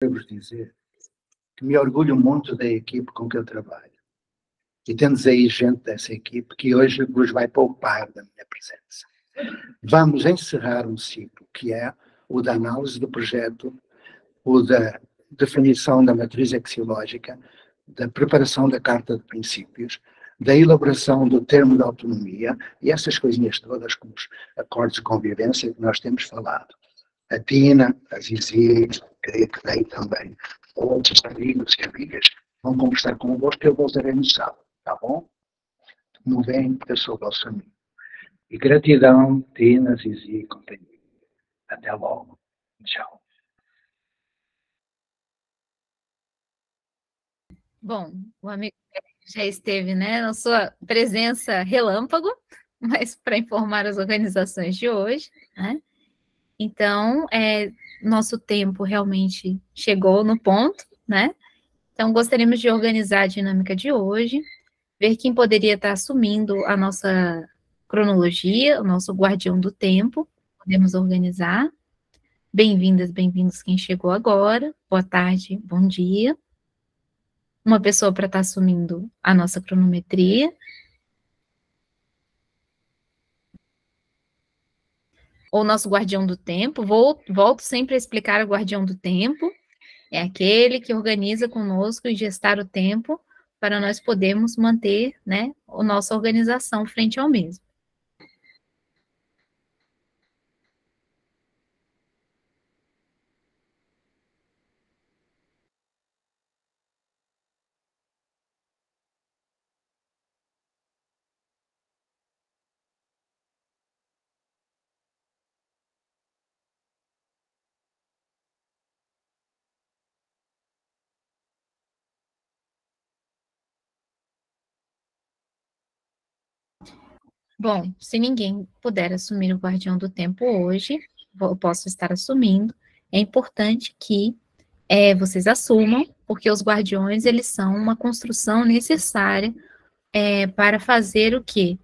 vos dizer que me orgulho muito da equipe com que eu trabalho. E temos aí gente dessa equipe que hoje vos vai poupar da minha presença. Vamos encerrar um ciclo, que é o da análise do projeto, o da definição da matriz axiológica, da preparação da carta de princípios, da elaboração do termo de autonomia e essas coisinhas todas, como os acordos de convivência que nós temos falado. A Tina, a Zizi, creio que daí também, outros amigos e amigas vão conversar convosco que eu voltarei no sábado, tá bom? Não vem, eu sou o vosso amigo. E gratidão, Tina, Zizi e companhia. Até logo. Tchau. Bom, o amigo já esteve, né, na sua presença relâmpago, mas para informar as organizações de hoje, né? Então, nosso tempo realmente chegou no ponto, né? Então, gostaríamos de organizar a dinâmica de hoje, ver quem poderia estar assumindo a nossa cronologia, o nosso guardião do tempo, podemos organizar. Bem-vindas, bem-vindos quem chegou agora, boa tarde, bom dia. Uma pessoa para estar assumindo a nossa cronometria. Ou nosso guardião do tempo, volto sempre a explicar o guardião do tempo, é aquele que organiza conosco e gestar o tempo para nós podermos manter, né, a nossa organização frente ao mesmo. Bom, se ninguém puder assumir o guardião do tempo hoje, eu posso estar assumindo. É importante que vocês assumam, porque os guardiões, eles são uma construção necessária para fazer o quê?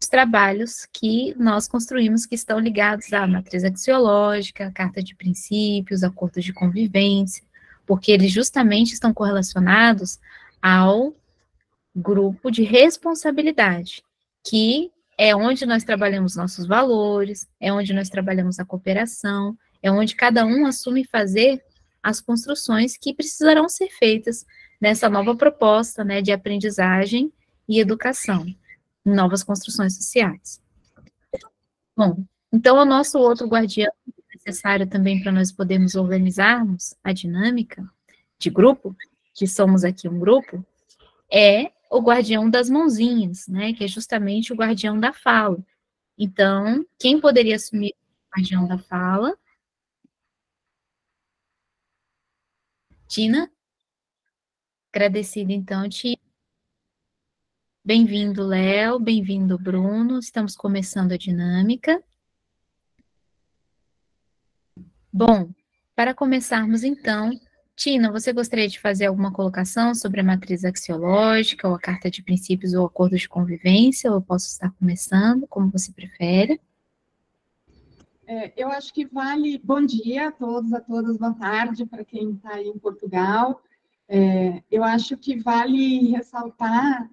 Os trabalhos que nós construímos que estão ligados à matriz axiológica, à carta de princípios, acordo de convivência, porque eles justamente estão correlacionados ao grupo de responsabilidade, que é onde nós trabalhamos nossos valores, é onde nós trabalhamos a cooperação, é onde cada um assume fazer as construções que precisarão ser feitas nessa nova proposta, né, de aprendizagem e educação, em novas construções sociais. Bom, então o nosso outro guardião, necessário também para nós podermos organizarmos a dinâmica de grupo, que somos aqui um grupo, é o guardião das mãozinhas, né, que é justamente o guardião da fala. Então, quem poderia assumir o guardião da fala? Tina? Agradecida, então, Tina. Bem-vindo, Léo, bem-vindo, Bruno. Estamos começando a dinâmica. Bom, para começarmos, então, Tina, você gostaria de fazer alguma colocação sobre a matriz axiológica, ou a carta de princípios, ou acordo de convivência, ou eu posso estar começando, como você prefere? Eu acho que vale bom dia a todos, a todas, boa tarde para quem está aí em Portugal. Eu acho que vale ressaltar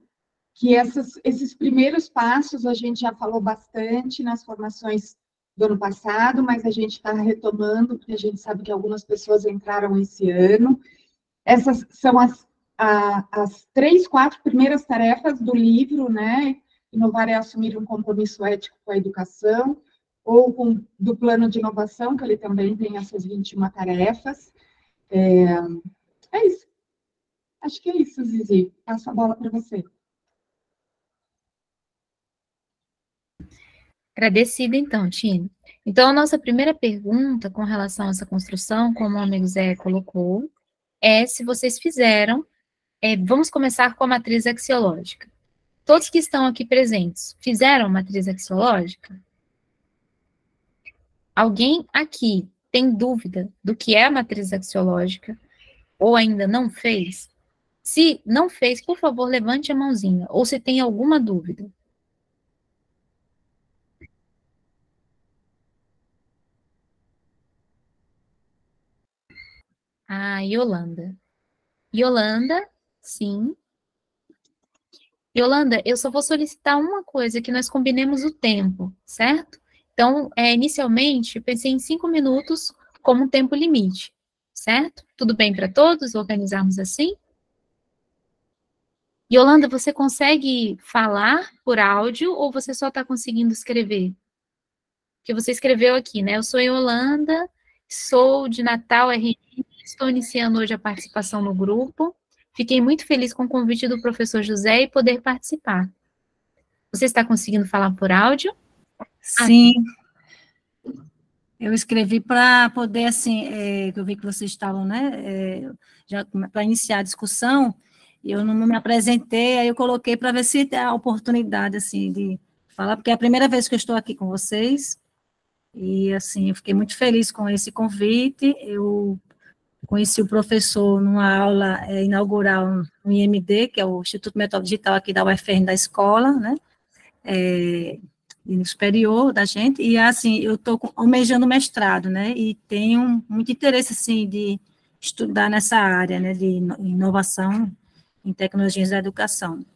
que esses primeiros passos a gente já falou bastante nas formações do ano passado, mas a gente está retomando, porque a gente sabe que algumas pessoas entraram esse ano. Essas são as 3, 4 primeiras tarefas do livro, né? Inovar é assumir um compromisso ético com a educação, ou do plano de inovação, que ele também tem essas 21 tarefas. É isso. Acho que é isso, Zizi. Passo a bola para você. Agradecida, então, Tina. Então, a nossa primeira pergunta com relação a essa construção, como o amigo Zé colocou, é se vocês fizeram, vamos começar com a matriz axiológica. Todos que estão aqui presentes, fizeram matriz axiológica? Alguém aqui tem dúvida do que é a matriz axiológica ou ainda não fez? Se não fez, por favor, levante a mãozinha, ou se tem alguma dúvida. a Yolanda. Yolanda, sim. Yolanda, eu só vou solicitar uma coisa, que nós combinemos o tempo, certo? Então, inicialmente, eu pensei em 5 minutos como um tempo limite, certo? Tudo bem para todos organizarmos assim? Yolanda, você consegue falar por áudio ou você só está conseguindo escrever? Porque você escreveu aqui, né? Eu sou Yolanda, sou de Natal, RN, estou iniciando hoje a participação no grupo. Fiquei muito feliz com o convite do professor José e poder participar. Você está conseguindo falar por áudio? Sim, eu escrevi para poder, assim, eu vi que vocês estavam, né, já para iniciar a discussão, eu não me apresentei, aí eu coloquei para ver se tem a oportunidade, assim, de falar, porque é a primeira vez que eu estou aqui com vocês, e, assim, eu fiquei muito feliz com esse convite, eu conheci o professor numa aula inaugural no IMD, que é o Instituto Metódico Digital aqui da UFRN, da escola, né, no superior da gente, e assim, eu estou almejando mestrado, né, e tenho muito interesse, assim, de estudar nessa área, né, de inovação em tecnologias da educação.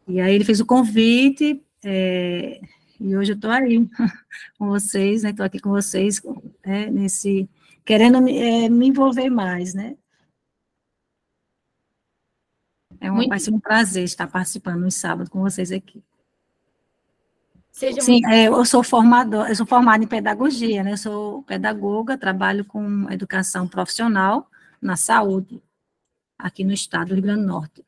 E aí ele fez o convite, e hoje eu estou aí com vocês, né, estou aqui com vocês, querendo me envolver mais, né. Vai ser um prazer estar participando no sábado com vocês aqui. Sim, eu sou formada em pedagogia, né? Eu sou pedagoga, trabalho com educação profissional na saúde, aqui no estado do Rio Grande do Norte.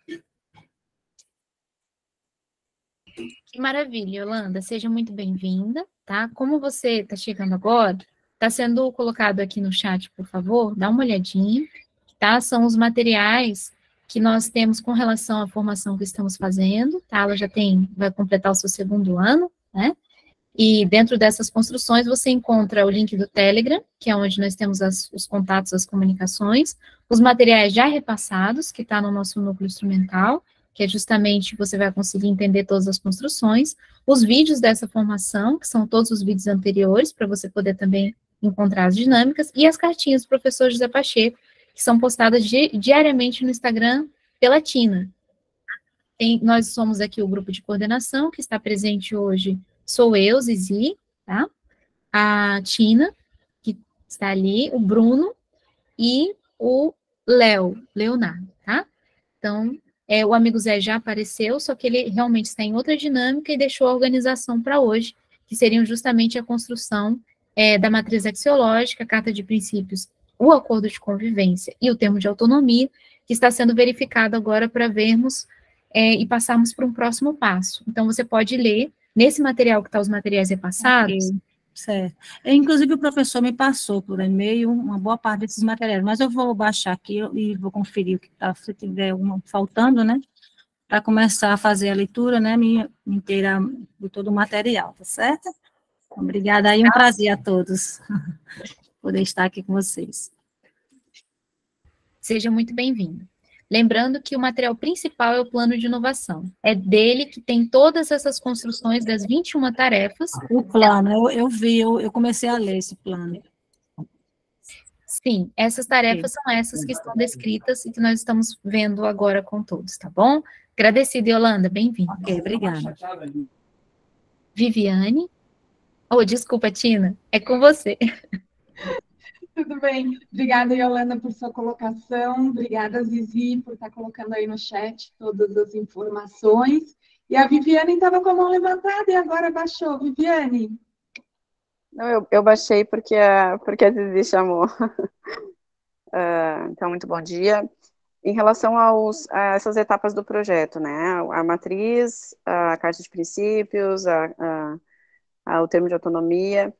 Que maravilha, Yolanda, seja muito bem-vinda, tá? Como você está chegando agora, está sendo colocado aqui no chat, por favor, dá uma olhadinha, tá? São os materiais que nós temos com relação à formação que estamos fazendo, tá? Ela já vai completar o seu 2º ano, né? E dentro dessas construções você encontra o link do Telegram, que é onde nós temos os contatos, as comunicações, os materiais já repassados, que está no nosso núcleo instrumental, que é justamente você vai conseguir entender todas as construções, os vídeos dessa formação, que são todos os vídeos anteriores, para você poder também encontrar as dinâmicas, e as cartinhas do professor José Pacheco, que são postadas diariamente no Instagram pela Tina. Nós somos aqui o grupo de coordenação, que está presente hoje. Sou eu, Zizi, tá? A Tina, que está ali, o Bruno e o Leonardo, tá? Então, o amigo Zé já apareceu, só que ele realmente está em outra dinâmica e deixou a organização para hoje, que seriam justamente a construção da matriz axiológica, a carta de princípios, o acordo de convivência e o termo de autonomia, que está sendo verificado agora para vermos e passarmos para um próximo passo. Então, você pode ler nesse material que está os materiais repassados. Okay, certo. Inclusive, o professor me passou por e-mail uma boa parte desses materiais, mas eu vou baixar aqui e vou conferir o que está, se tiver faltando, né, para começar a fazer a leitura, né, me inteirar de todo o material, tá certo? Obrigada aí, um prazer a todos poder estar aqui com vocês. Seja muito bem-vindo. Lembrando que o material principal é o plano de inovação. É dele que tem todas essas construções das 21 tarefas. O plano, eu vi, eu comecei a ler esse plano. Sim, essas tarefas são essas que estão descritas e que nós estamos vendo agora com todos, tá bom? Agradecida, Yolanda, bem-vinda. Ok, obrigada. Viviane? Oh, desculpa, Tina, é com você. Tudo bem. Obrigada, Yolanda, por sua colocação. Obrigada, Zizi, por estar colocando aí no chat todas as informações. E a Viviane estava com a mão levantada e agora baixou. Viviane? Não, eu baixei porque a Zizi chamou. Então, muito bom dia. Em relação a essas etapas do projeto, né? A matriz, a carta de princípios, o termo de autonomia.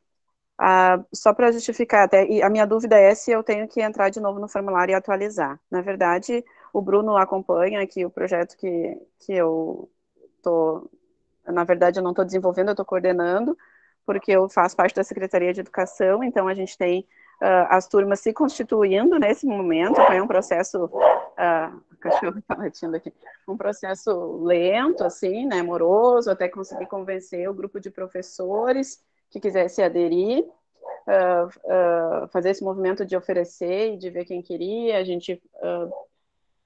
Só para justificar, e a minha dúvida é se eu tenho que entrar de novo no formulário e atualizar. Na verdade, o Bruno acompanha aqui o projeto que eu estou... Na verdade, eu não estou desenvolvendo, eu estou coordenando, porque eu faço parte da Secretaria de Educação, então a gente tem as turmas se constituindo nesse momento, é um processo... o cachorro está latindo aqui. Um processo lento, assim, né, moroso, até conseguir convencer o grupo de professores que quisesse aderir. fazer esse movimento de oferecer e de ver quem queria. A gente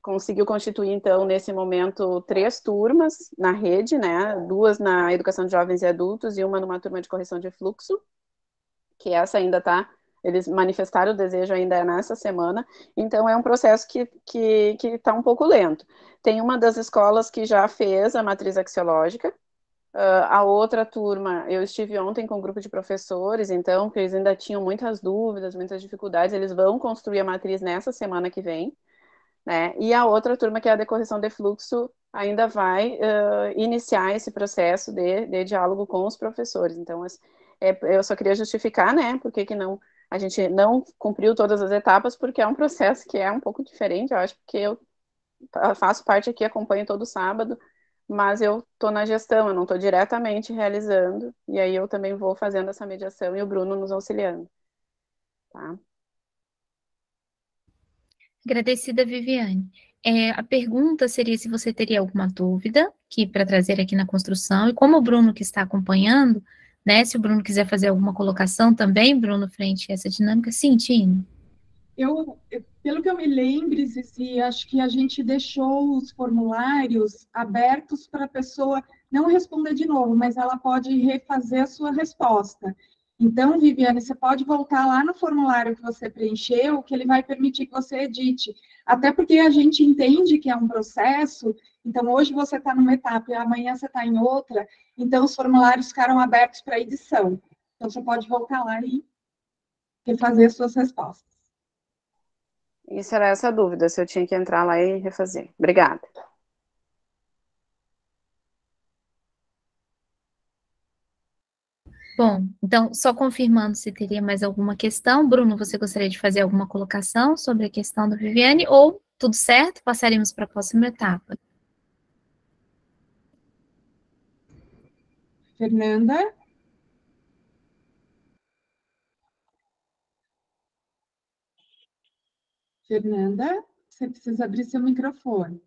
conseguiu constituir, então, nesse momento, 3 turmas na rede, né? 2 na educação de jovens e adultos e uma numa turma de correção de fluxo, que essa ainda está, eles manifestaram o desejo ainda nessa semana, então é um processo que está um pouco lento. Tem uma das escolas que já fez a matriz axiológica, a outra turma, eu estive ontem com um grupo de professores, então, que eles ainda tinham muitas dúvidas, muitas dificuldades, eles vão construir a matriz nessa semana que vem, né? E a outra turma, que é a de correção de fluxo, ainda vai iniciar esse processo de diálogo com os professores. Então, eu só queria justificar, né, por que não, a gente não cumpriu todas as etapas, porque é um processo que é um pouco diferente, eu acho, porque eu faço parte aqui, acompanho todo sábado, mas eu estou na gestão, eu não estou diretamente realizando, e aí eu também vou fazendo essa mediação e o Bruno nos auxiliando. Tá? Agradecida, Viviane. A pergunta seria se você teria alguma dúvida para trazer aqui na construção, e como o Bruno que está acompanhando, né, se o Bruno quiser fazer alguma colocação também, Bruno, frente a essa dinâmica, sim, Tino. Pelo que eu me lembre, Cici, acho que a gente deixou os formulários abertos para a pessoa não responder de novo, mas ela pode refazer a sua resposta. Então, Viviane, você pode voltar lá no formulário que você preencheu, que ele vai permitir que você edite. Até porque a gente entende que é um processo, então hoje você está numa etapa e amanhã você está em outra, então os formulários ficaram abertos para edição. Então, você pode voltar lá e refazer as suas respostas. Isso era essa dúvida, se eu tinha que entrar lá e refazer. Obrigada. Bom, então, só confirmando se teria mais alguma questão. Bruno, você gostaria de fazer alguma colocação sobre a questão da Viviane, ou tudo certo, passaremos para a próxima etapa? Fernanda? Fernanda, você precisa abrir seu microfone.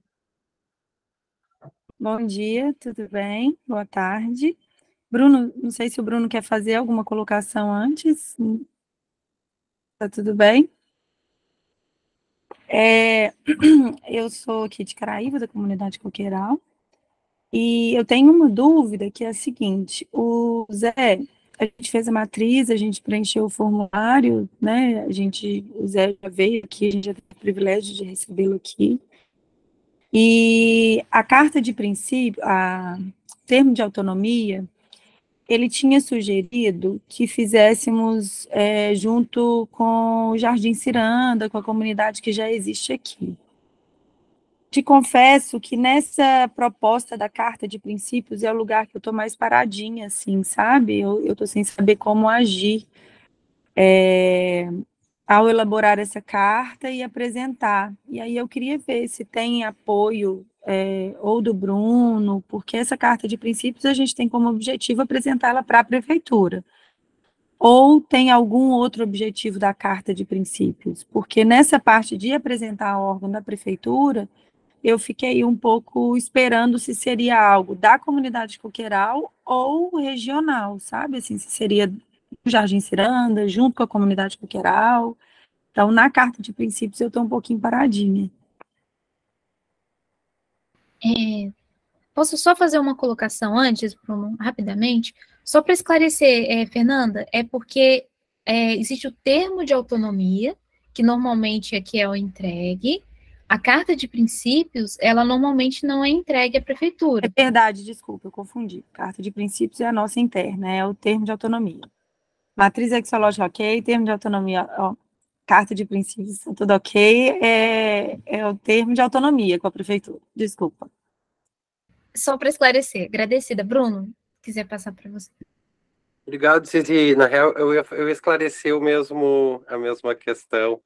Bom dia, tudo bem? Boa tarde. Bruno, não sei se o Bruno quer fazer alguma colocação antes. Tá tudo bem? Eu sou aqui de Caraíva, da comunidade coqueiral, e eu tenho uma dúvida que é a seguinte: o Zé, a gente fez a matriz, a gente preencheu o formulário, né? O Zé já veio aqui, a gente já teve o privilégio de recebê-lo aqui. E a carta de princípio, a termo de autonomia, ele tinha sugerido que fizéssemos junto com o Jardim Ciranda, com a comunidade que já existe aqui. Te confesso que nessa proposta da carta de princípios é o lugar que eu estou mais paradinha, assim, sabe? Eu estou sem saber como agir ao elaborar essa carta e apresentar. E aí eu queria ver se tem apoio ou do Bruno, porque essa carta de princípios a gente tem como objetivo apresentá-la para a prefeitura. Ou tem algum outro objetivo da carta de princípios? Porque nessa parte de apresentar o órgão da prefeitura, eu fiquei um pouco esperando se seria algo da comunidade coqueiral ou regional, sabe? Assim, se seria do Jardim Ciranda, junto com a comunidade coqueiral. Então, na carta de princípios, eu estou um pouquinho paradinha. Posso só fazer uma colocação antes, Bruno, rapidamente? Só para esclarecer, Fernanda, é porque existe o termo de autonomia, que normalmente aqui é o entregue. A carta de princípios, ela normalmente não é entregue à prefeitura. É verdade, desculpa, eu confundi. Carta de princípios é a nossa interna, é o termo de autonomia. Matriz axiológica, ok, termo de autonomia, ó, carta de princípios, tudo ok, é o termo de autonomia com a prefeitura, desculpa. Só para esclarecer, agradecida. Bruno, quiser passar para você. Obrigado, Cici. Na real, eu ia esclarecer a mesma questão.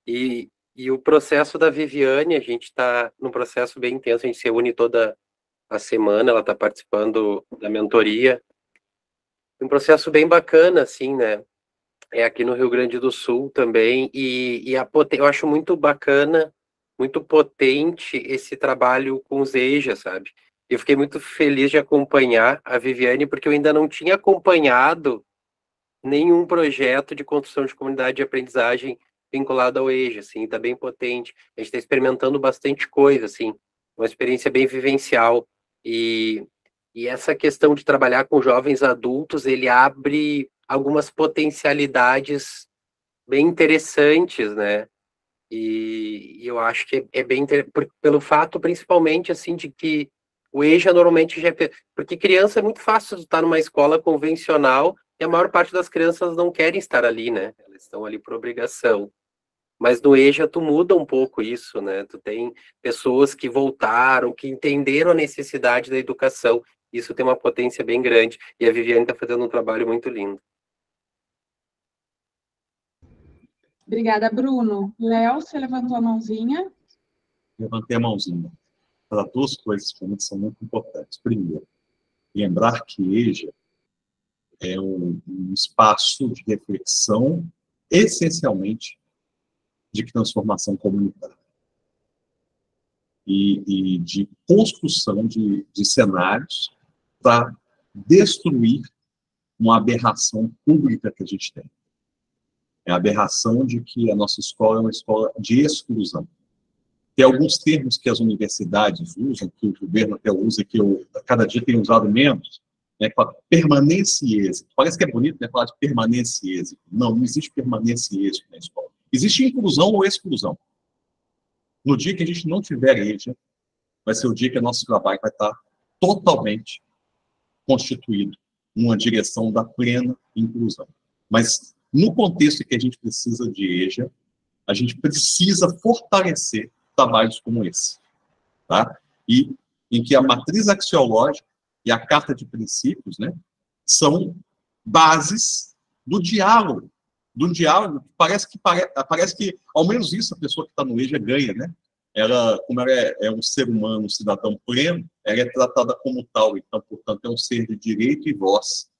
E o processo da Viviane, a gente está num processo bem intenso, a gente se reúne toda a semana, ela está participando da mentoria. Um processo bem bacana, assim, né? É aqui no Rio Grande do Sul também, eu acho muito bacana, muito potente esse trabalho com os EJA, sabe? Eu fiquei muito feliz de acompanhar a Viviane, porque eu ainda não tinha acompanhado nenhum projeto de construção de comunidade de aprendizagem vinculado ao EJA, assim, tá bem potente. A gente está experimentando bastante coisa, assim, uma experiência bem vivencial. E essa questão de trabalhar com jovens adultos, ele abre algumas potencialidades bem interessantes, né? E eu acho que é bem pelo fato, principalmente, assim, de que o EJA normalmente já é... Porque criança é muito fácil estar numa escola convencional e a maior parte das crianças não querem estar ali, né? Elas estão ali por obrigação. Mas no EJA tu muda um pouco isso, né? Tu tem pessoas que voltaram, que entenderam a necessidade da educação. Isso tem uma potência bem grande. E a Viviane está fazendo um trabalho muito lindo. Obrigada, Bruno. Léo, você levantou a mãozinha? Levantei a mãozinha. Para duas coisas que são muito importantes. Primeiro, lembrar que EJA é um espaço de reflexão, essencialmente, de transformação comunitária e de construção de cenários para destruir uma aberração pública que a gente tem. É a aberração de que a nossa escola é uma escola de exclusão. Tem alguns termos que as universidades usam, que o governo até usa, que eu cada dia tenho usado menos, né, para permanência e êxito. Parece que é bonito, né, falar de permanência e êxito. Não existe permanência e êxito na escola. Existe inclusão ou exclusão. No dia que a gente não tiver EJA, vai ser o dia que o nosso trabalho vai estar totalmente constituído numa direção da plena inclusão. Mas, no contexto que a gente precisa de EJA, a gente precisa fortalecer trabalhos como esse, tá? E em que a matriz axiológica e a carta de princípios, né, são bases do diálogo. Parece que, ao menos isso, a pessoa que está no EJA ganha, né? Ela, como ela é um ser humano, um cidadão pleno, ela é tratada como tal, então, portanto, é um ser de direito e voz.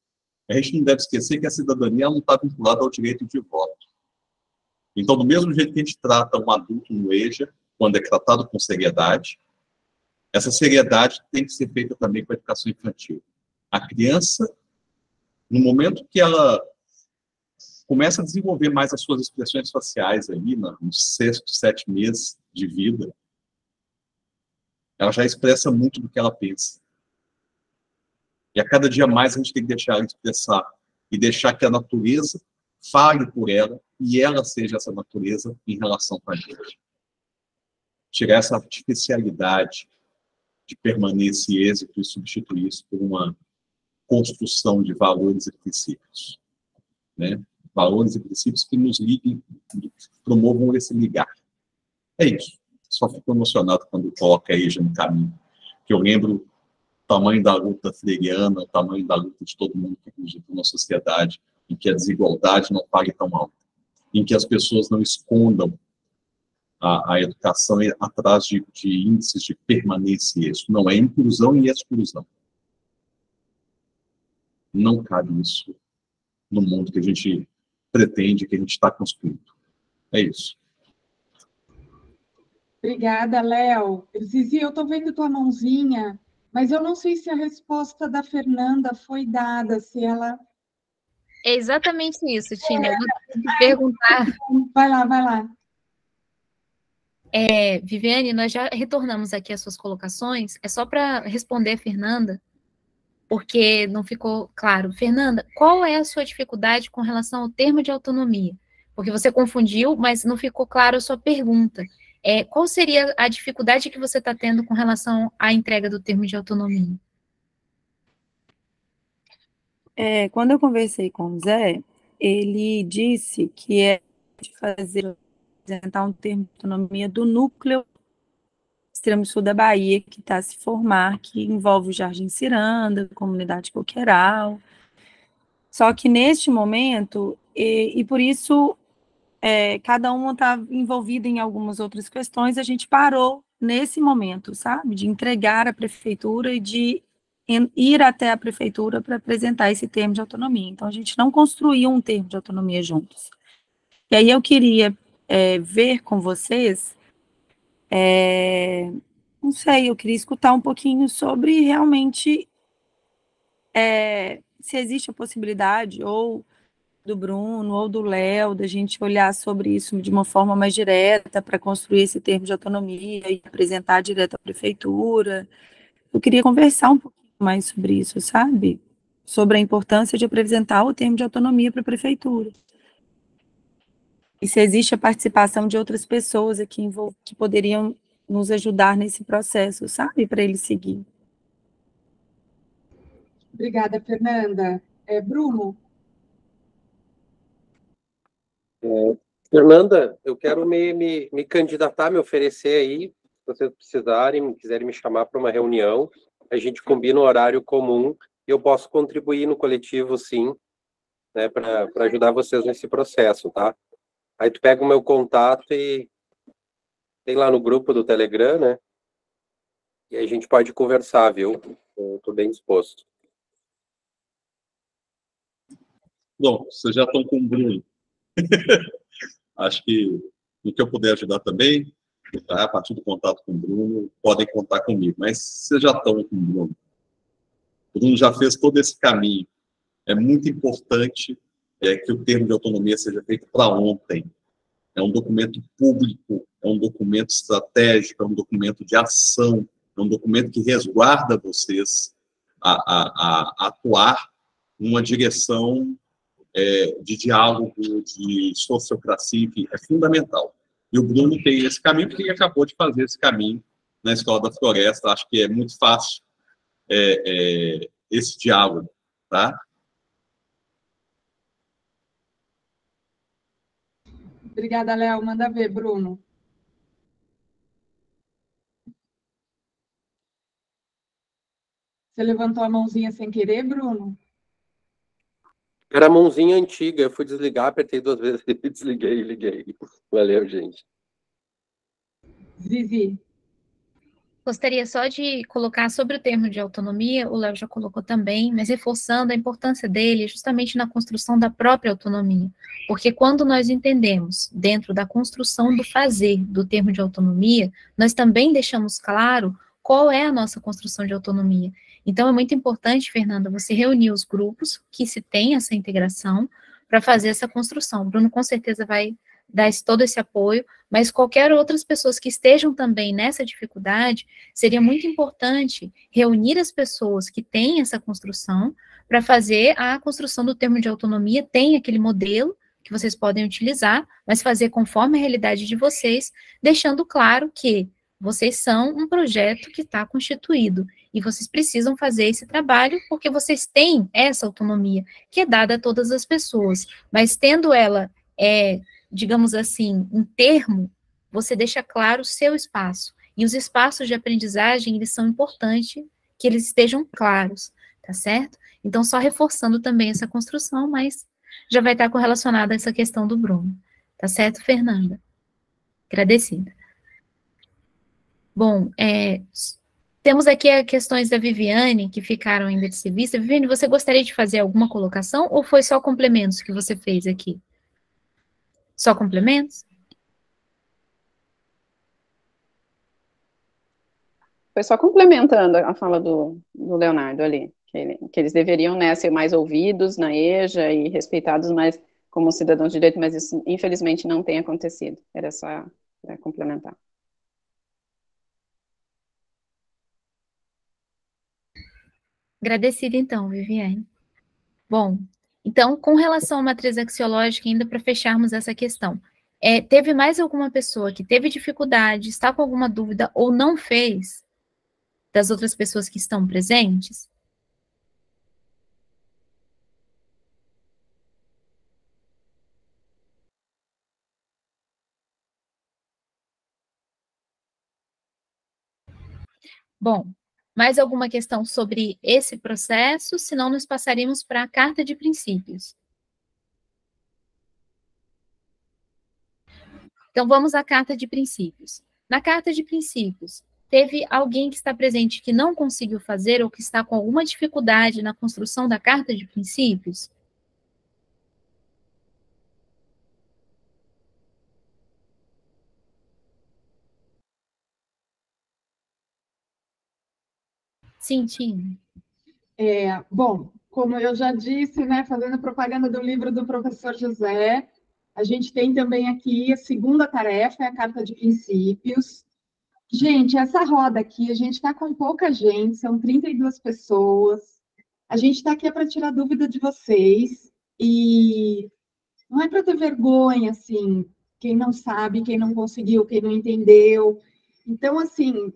A gente não deve esquecer que a cidadania não está vinculada ao direito de voto. Então, do mesmo jeito que a gente trata um adulto no EJA, quando é tratado com seriedade, essa seriedade tem que ser feita também com a educação infantil. A criança, no momento que ela começa a desenvolver mais as suas expressões faciais ali, nos 6º, 7 meses de vida, ela já expressa muito do que ela pensa. E a cada dia mais a gente tem que deixar ela expressar e deixar que a natureza fale por ela e ela seja essa natureza em relação com a gente. Tirar essa artificialidade de permanência e êxito e substituir isso por uma construção de valores e princípios, né? Valores e princípios que nos liguem, que promovam esse ligar. É isso. Só fico emocionado quando coloca a EJA no caminho. Que eu lembro o tamanho da luta freiriana, o tamanho da luta de todo mundo que acredita numa sociedade em que a desigualdade não pague tão alto, em que as pessoas não escondam a educação atrás de índices de permanência e êxito. Não, é inclusão e exclusão. Não cabe isso no mundo que a gente pretende, que a gente está construindo. É isso. Obrigada, Léo. Zizi, eu estou vendo tua mãozinha, mas eu não sei se a resposta da Fernanda foi dada, se ela... É exatamente isso, Tina. Eu vou te perguntar. Vai lá. Viviane, nós já retornamos aqui às suas colocações. É só para responder a Fernanda, porque não ficou claro. Fernanda, qual é a sua dificuldade com relação ao termo de autonomia? Porque você confundiu, mas não ficou claro a sua pergunta. Qual seria a dificuldade que você está tendo com relação à entrega do termo de autonomia? Quando eu conversei com o Zé, ele disse que de apresentar um termo de autonomia do núcleo extremo sul da Bahia, que está a se formar, que envolve o Jardim Ciranda, a comunidade coqueiral. Só que neste momento, e por isso cada uma está envolvida em algumas outras questões, a gente parou nesse momento, sabe? De entregar à prefeitura e de ir até a prefeitura para apresentar esse termo de autonomia. Então, a gente não construiu um termo de autonomia juntos. E aí eu queria ver com vocês, não sei, eu queria escutar um pouquinho sobre realmente se existe a possibilidade ou do Bruno ou do Léo, da gente olhar sobre isso de uma forma mais direta para construir esse termo de autonomia e apresentar direto à prefeitura. Eu queria conversar um pouquinho mais sobre isso, sabe? Sobre a importância de apresentar o termo de autonomia para a prefeitura. E se existe a participação de outras pessoas aqui que poderiam nos ajudar nesse processo, sabe? Para ele seguir. Obrigada, Fernanda. Bruno? Fernanda, eu quero me candidatar, me oferecer aí, se vocês precisarem, quiserem me chamar para uma reunião, a gente combina um horário comum e eu posso contribuir no coletivo, sim, né, para ajudar vocês nesse processo, tá? Aí tu pega o meu contato e tem lá no grupo do Telegram, né? E a gente pode conversar, viu? Eu estou bem disposto. Bom, vocês já estão com o Bruno. Acho que no que eu puder ajudar também, tá? A partir do contato com o Bruno, podem contar comigo. Mas vocês já estão com o Bruno. O Bruno já fez todo esse caminho. É muito importante que o termo de autonomia seja feito para ontem. É um documento público, é um documento estratégico, é um documento de ação, é um documento que resguarda vocês a atuar numa direção de diálogo, de sociocracia, enfim, é fundamental. E o Bruno tem esse caminho, porque ele acabou de fazer esse caminho na Escola da Floresta. Acho que é muito fácil esse diálogo, tá? Obrigada, Léo. Manda ver, Bruno. Você levantou a mãozinha sem querer, Bruno? Era a mãozinha antiga, eu fui desligar, apertei 2 vezes e desliguei e liguei. Valeu, gente. Zizi. Gostaria só de colocar sobre o termo de autonomia, o Léo já colocou também, mas reforçando a importância dele justamente na construção da própria autonomia. Porque quando nós entendemos, dentro da construção do fazer do termo de autonomia, nós também deixamos claro qual é a nossa construção de autonomia. Então, é muito importante, Fernanda, você reunir os grupos que se tem essa integração para fazer essa construção. O Bruno, com certeza, vai dar todo esse apoio, mas qualquer outras pessoas que estejam também nessa dificuldade, seria muito importante reunir as pessoas que têm essa construção para fazer a construção do termo de autonomia, tem aquele modelo que vocês podem utilizar, mas fazer conforme a realidade de vocês, deixando claro que vocês são um projeto que está constituído e vocês precisam fazer esse trabalho porque vocês têm essa autonomia que é dada a todas as pessoas, mas tendo ela digamos assim, em termo, você deixa claro o seu espaço. E os espaços de aprendizagem, eles são importantes que eles estejam claros, tá certo? Então, só reforçando também essa construção, mas já vai estar correlacionada a essa questão do Bruno. Tá certo, Fernanda? Agradecida. Bom, temos aqui as questões da Viviane, que ficaram ainda de ser vista. Viviane, você gostaria de fazer alguma colocação ou foi só complementos que você fez aqui? Só complementos? Foi só complementando a fala do Leonardo ali, que eles deveriam, né, ser mais ouvidos na EJA e respeitados mais como cidadãos de direito, mas isso, infelizmente, não tem acontecido. Era só para complementar. Agradecida, então, Viviane. Bom, então, com relação à matriz axiológica, ainda para fecharmos essa questão, teve mais alguma pessoa que teve dificuldade, está com alguma dúvida ou não fez das outras pessoas que estão presentes? Bom, mais alguma questão sobre esse processo? Senão, nós passaríamos para a carta de princípios. Então, vamos à carta de princípios. Na carta de princípios, teve alguém que está presente que não conseguiu fazer ou que está com alguma dificuldade na construção da carta de princípios? Sim, Tina. Bom, como eu já disse, né, fazendo propaganda do livro do professor José, a gente tem também aqui a segunda tarefa, é a carta de princípios. Gente, essa roda aqui, a gente está com pouca gente, são 32 pessoas. A gente está aqui para tirar dúvida de vocês. E não é para ter vergonha, assim, quem não sabe, quem não conseguiu, quem não entendeu. Então, assim,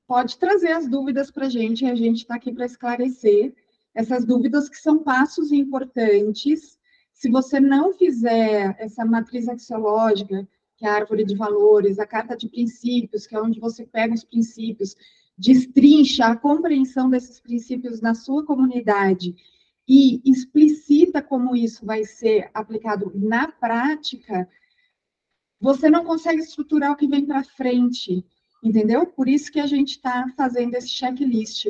pode trazer as dúvidas para a gente está aqui para esclarecer essas dúvidas que são passos importantes. Se você não fizer essa matriz axiológica, que é a árvore de valores, a carta de princípios, que é onde você pega os princípios, destrincha a compreensão desses princípios na sua comunidade e explicita como isso vai ser aplicado na prática, você não consegue estruturar o que vem para frente, entendeu? Por isso que a gente está fazendo esse checklist.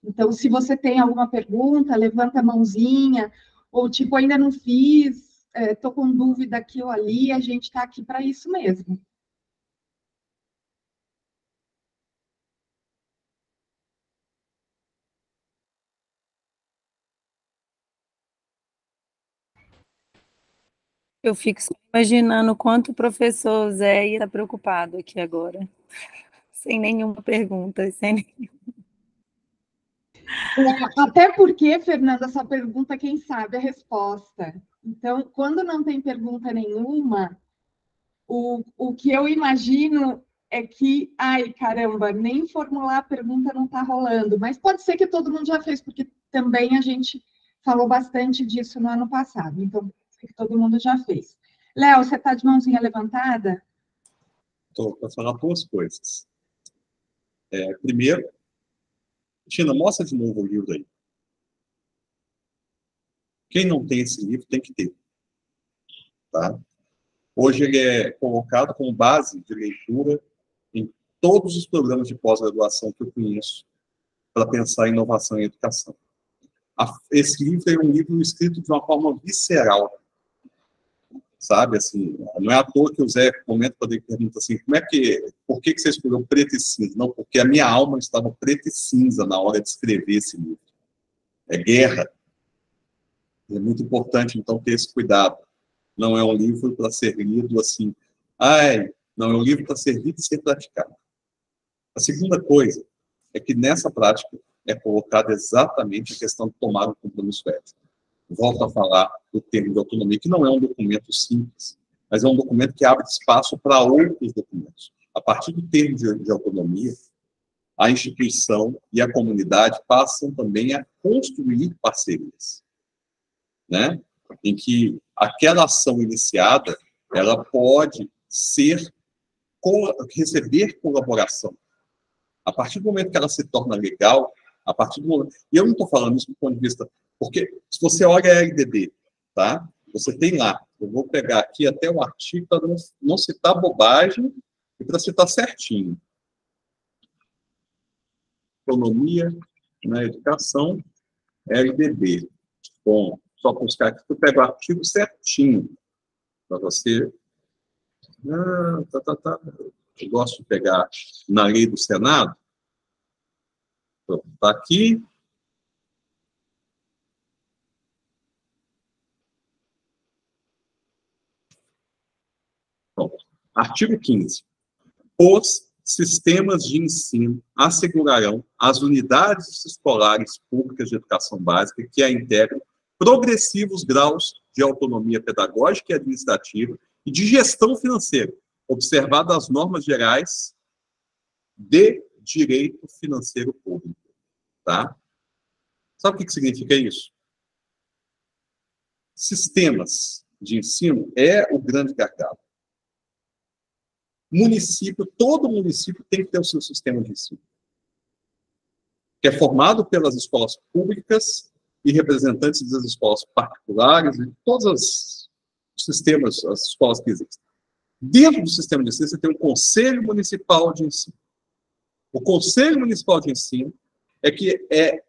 Então, se você tem alguma pergunta, levanta a mãozinha, ou tipo, ainda não fiz, estou com dúvida aqui ou ali, a gente está aqui para isso mesmo. Eu fico só imaginando o quanto o professor Zé ia estar preocupado aqui agora. Sem nenhuma pergunta, sem Até porque, Fernanda, essa pergunta, quem sabe a resposta. Então, quando não tem pergunta nenhuma, o que eu imagino é que, ai, caramba, nem formular a pergunta não está rolando. Mas pode ser que todo mundo já fez, porque também a gente falou bastante disso no ano passado. Então, que todo mundo já fez. Léo, você está de mãozinha levantada? Estou para falar duas coisas. Primeiro, Tina, mostra de novo o livro aí. Quem não tem esse livro tem que ter. Tá? Hoje ele é colocado como base de leitura em todos os programas de pós-graduação que eu conheço para pensar em inovação em educação. Esse livro é um livro escrito de uma forma visceral, sabe? Assim, não é à toa que o Zé comenta quando ele pergunta assim, por que você escolheu preto e cinza? Não, porque a minha alma estava preta e cinza na hora de escrever esse livro. É guerra. É muito importante, então, ter esse cuidado. Não é um livro para ser lido assim, não, é um livro para ser lido e ser praticado. A segunda coisa é que nessa prática é colocada exatamente a questão de tomar um compromisso ético. Volto a falar do termo de autonomia, que não é um documento simples, mas é um documento que abre espaço para outros documentos. A partir do termo de autonomia, a instituição e a comunidade passam também a construir parcerias, né? Em que aquela ação iniciada, ela pode receber colaboração. A partir do momento que ela se torna legal, a partir do momento... E eu não estou falando isso do ponto de vista... Porque se você olha a LDB, tá? Você tem lá, eu vou pegar aqui até o artigo para não citar bobagem e para citar certinho. Autonomia na educação, LDB. Bom, só buscar aqui, eu pego o artigo certinho para você. Eu gosto de pegar na lei do Senado. Está aqui. Bom, artigo 15. Os sistemas de ensino assegurarão às unidades escolares públicas de educação básica que a integram progressivos graus de autonomia pedagógica e administrativa e de gestão financeira, observadas as normas gerais de direito financeiro público. Tá? Sabe o que significa isso? Sistemas de ensino é o grande gargalo. Todo município tem que ter o seu sistema de ensino, que é formado pelas escolas públicas e representantes das escolas particulares e todos os sistemas, as escolas que existem. Dentro do sistema de ensino, você tem o Conselho Municipal de Ensino. O Conselho Municipal de Ensino é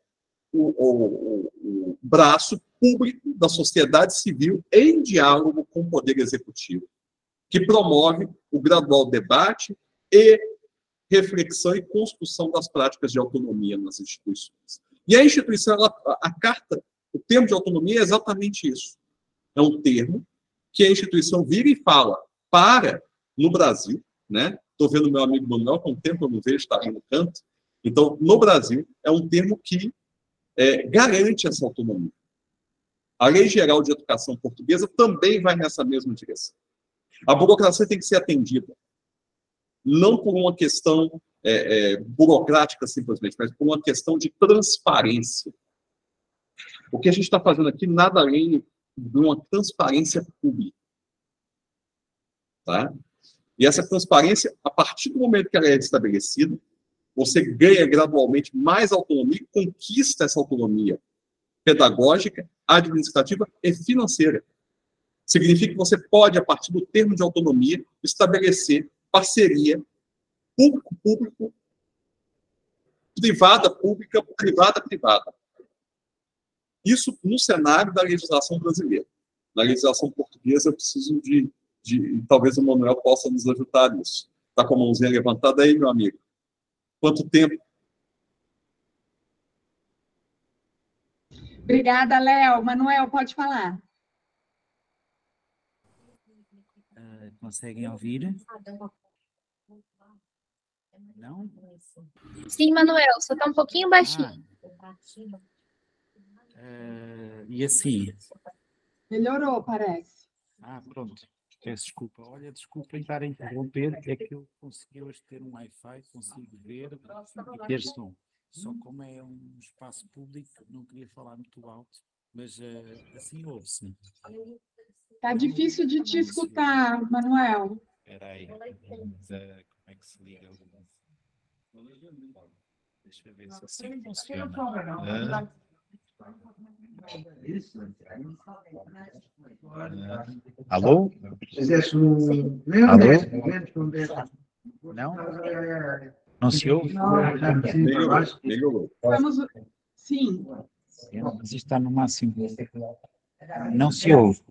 o braço público da sociedade civil em diálogo com o Poder Executivo, que promove o gradual debate e reflexão e construção das práticas de autonomia nas instituições. E a instituição, a carta, O termo de autonomia é exatamente isso. É um termo que a instituição vira e fala para, no Brasil, né? Estou vendo meu amigo Manuel, com um tempo eu não vejo, está ali no canto. Então, no Brasil, é um termo que garante essa autonomia. A Lei Geral de Educação Portuguesa também vai nessa mesma direção. A burocracia tem que ser atendida, não por uma questão burocrática, simplesmente, mas por uma questão de transparência. O que a gente está fazendo aqui, nada além de uma transparência pública. Tá? E essa transparência, a partir do momento que ela é estabelecida, você ganha gradualmente mais autonomia e conquista essa autonomia pedagógica, administrativa e financeira. Significa que você pode, a partir do termo de autonomia, estabelecer parceria público-público, privada-pública, privada-privada. Isso no cenário da legislação brasileira. Na legislação portuguesa, eu preciso talvez o Manuel possa nos ajudar nisso. Está com a mãozinha levantada aí, meu amigo? Quanto tempo? Obrigada, Léo. Manuel, pode falar. Conseguem ouvir? Não? Sim, Manuel, só está um pouquinho baixinho. E assim? Melhorou, parece. Pronto. Peço desculpa. Olha, desculpa estar a interromper, é que eu consegui hoje ter um Wi-Fi, consigo ver e ter som. Só como é um espaço público, não queria falar muito alto, mas assim ouve-se. Está difícil de te escutar, Manuel. Espera aí, como é que se liga? Deixa eu ver se assim funciona. Alô? Alô? Não? Não se ouve? Sim. Mas isto está no máximo. Não se ouve.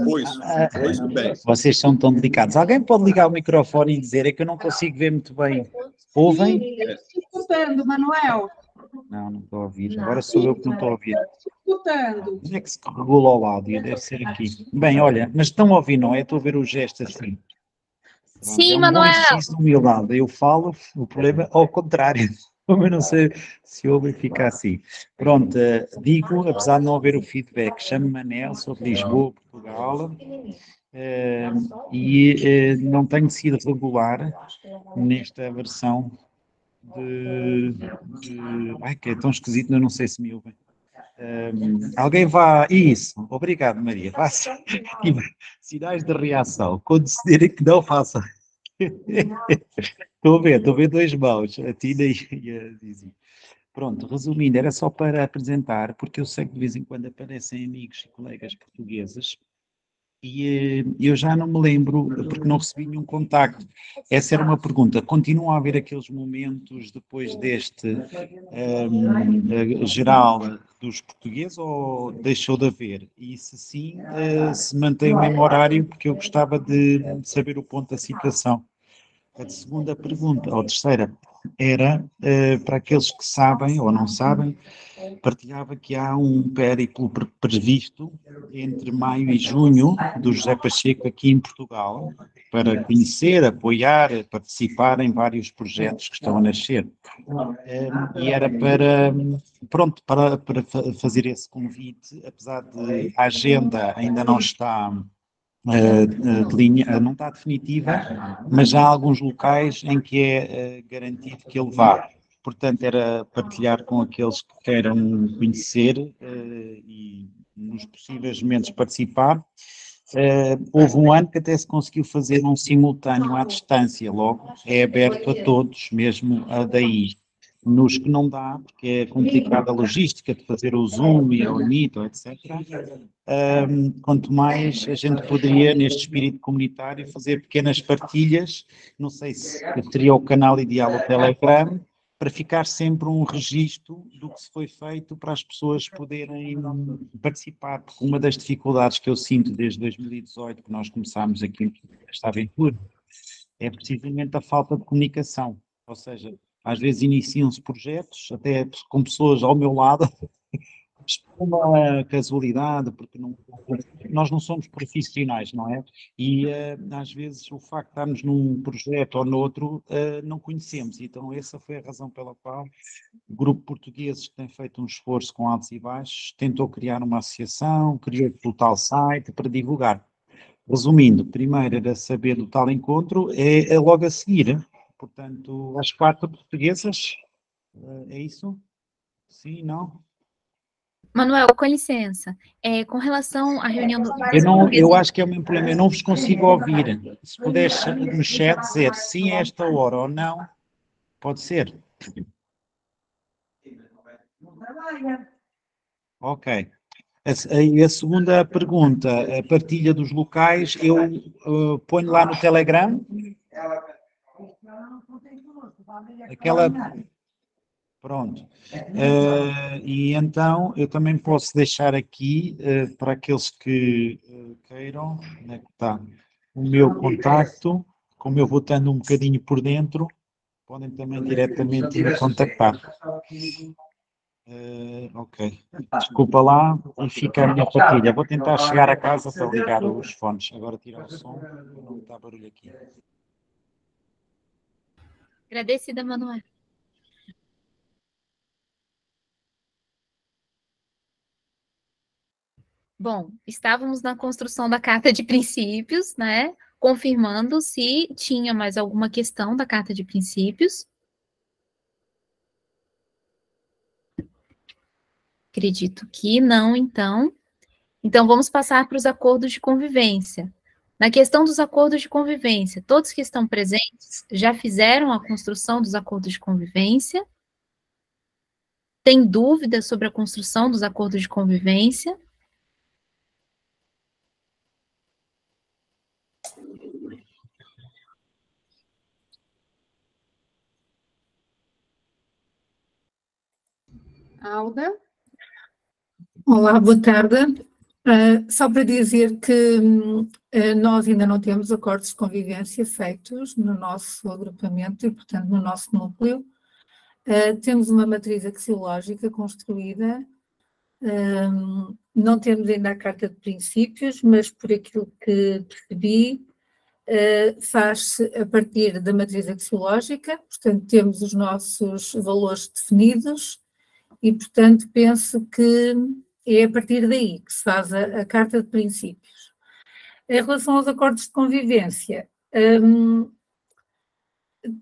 Pois, bem. Vocês são tão delicados. Alguém pode ligar o microfone e dizer que eu não consigo ver muito bem. Ouvem? Estou escutando, Manuel. Não estou a ouvir. Agora sou eu que não estou a ouvir. Estou escutando. Onde é que se regula o áudio? Deve ser aqui. Bem, olha, mas estão a ouvir, não é? Estou a ver o gesto assim. Sim, é um Manuel. bom exercício de humildade. Eu falo, o problema é ao contrário. Como eu não sei se ouve e fica assim. Pronto, digo, apesar de não haver o feedback, chamo-me Manel, sou de Lisboa, Portugal, e não tenho sido regular nesta versão Ai, que é tão esquisito, eu não sei se me ouvem. Alguém vá... Isso, obrigado, Maria. Faça sinais de reação. Quando decidirem que não, faça. Estou a ver dois mãos, a Tina e a Zizi. Pronto, resumindo, era só para apresentar, porque eu sei que de vez em quando aparecem amigos e colegas portugueses e eu já não me lembro, porque não recebi nenhum contacto. Essa era uma pergunta. Continuam a haver aqueles momentos depois deste geral dos portugueses ou deixou de haver? E se sim, se mantém o mesmo horário, porque eu gostava de saber o ponto da situação. A segunda pergunta, ou terceira, era para aqueles que sabem ou não sabem, partilhava que há um périplo previsto entre maio e junho do José Pacheco aqui em Portugal, para conhecer, apoiar, participar em vários projetos que estão a nascer. E era para fazer esse convite, apesar de a agenda ainda não está de linha, não está definitiva, mas há alguns locais em que é garantido que ele vá. Portanto, era partilhar com aqueles que queiram conhecer e nos possíveis momentos participar. Houve um ano que até se conseguiu fazer um simultâneo à distância, logo é aberto a todos, mesmo a daí. Nos que não dá, porque é complicada a logística de fazer o Zoom e o Meet, etc. Quanto mais a gente poderia, neste espírito comunitário, fazer pequenas partilhas, não sei se teria o canal ideal o Telegram, para ficar sempre um registro do que se foi feito para as pessoas poderem participar, porque uma das dificuldades que eu sinto desde 2018, que nós começámos aqui esta aventura, é precisamente a falta de comunicação, ou seja, às vezes iniciam-se projetos, até com pessoas ao meu lado, por uma casualidade, porque nós não somos profissionais, não é? E às vezes o facto de estarmos num projeto ou noutro, não conhecemos. Então essa foi a razão pela qual o grupo português que tem feito um esforço com altos e baixos, tentou criar uma associação, criou o tal site para divulgar. Resumindo, primeiro era saber do tal encontro, é logo a seguir. Portanto, as 4 portuguesas, é isso? Sim, não? Manuel, com licença, com relação à reunião do... Eu acho que é o mesmo problema, eu não vos consigo ouvir. Se puderes no chat dizer sim a esta hora ou não, pode ser. Ok. A segunda pergunta, a partilha dos locais, eu ponho lá no Telegram. Aquela... Pronto. E então eu também posso deixar aqui para aqueles que queiram, onde é que está o meu contacto, como eu vou estando um bocadinho por dentro, podem também diretamente me contactar. Ok. Desculpa lá e fica a minha partilha. Vou tentar chegar a casa para ligar os fones. Agora tirar o som, não está barulho aqui. Agradecida, Manuel. Bom, estávamos na construção da carta de princípios, né? Confirmando se tinha mais alguma questão da carta de princípios. Acredito que não, então. Então, vamos passar para os acordos de convivência. Na questão dos acordos de convivência, todos que estão presentes já fizeram a construção dos acordos de convivência? Tem dúvidas sobre a construção dos acordos de convivência? Alda? Olá, boa tarde. Só para dizer que nós ainda não temos acordos de convivência feitos no nosso agrupamento e, portanto, no nosso núcleo. Temos uma matriz axiológica construída, não temos ainda a carta de princípios, mas por aquilo que percebi, faz-se a partir da matriz axiológica, portanto, temos os nossos valores definidos e, portanto, penso que é a partir daí que se faz a carta de princípios. Em relação aos acordos de convivência,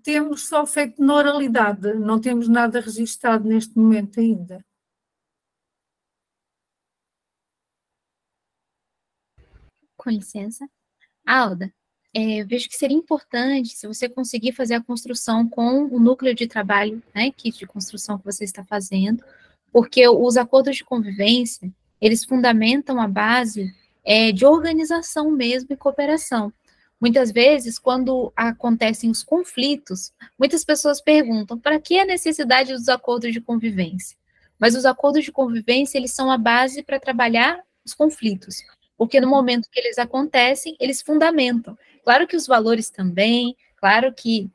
temos só feito na oralidade, não temos nada registado neste momento ainda. Com licença. Alda, vejo que seria importante se você conseguir fazer a construção com o núcleo de trabalho, né, kit de construção que você está fazendo, porque os acordos de convivência, eles fundamentam a base de organização mesmo e cooperação. Muitas vezes, quando acontecem os conflitos, muitas pessoas perguntam, para que a necessidade dos acordos de convivência? Mas os acordos de convivência, eles são a base para trabalhar os conflitos, porque no momento que eles acontecem, eles fundamentam. Claro que os valores também, claro que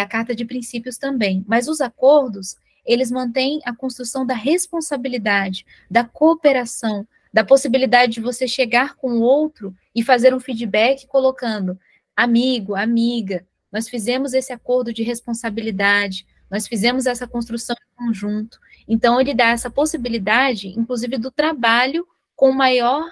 a carta de princípios também, mas os acordos, eles mantêm a construção da responsabilidade, da cooperação, da possibilidade de você chegar com o outro e fazer um feedback colocando, amigo, amiga, nós fizemos esse acordo de responsabilidade, nós fizemos essa construção em conjunto. Então, ele dá essa possibilidade, inclusive, do trabalho com maior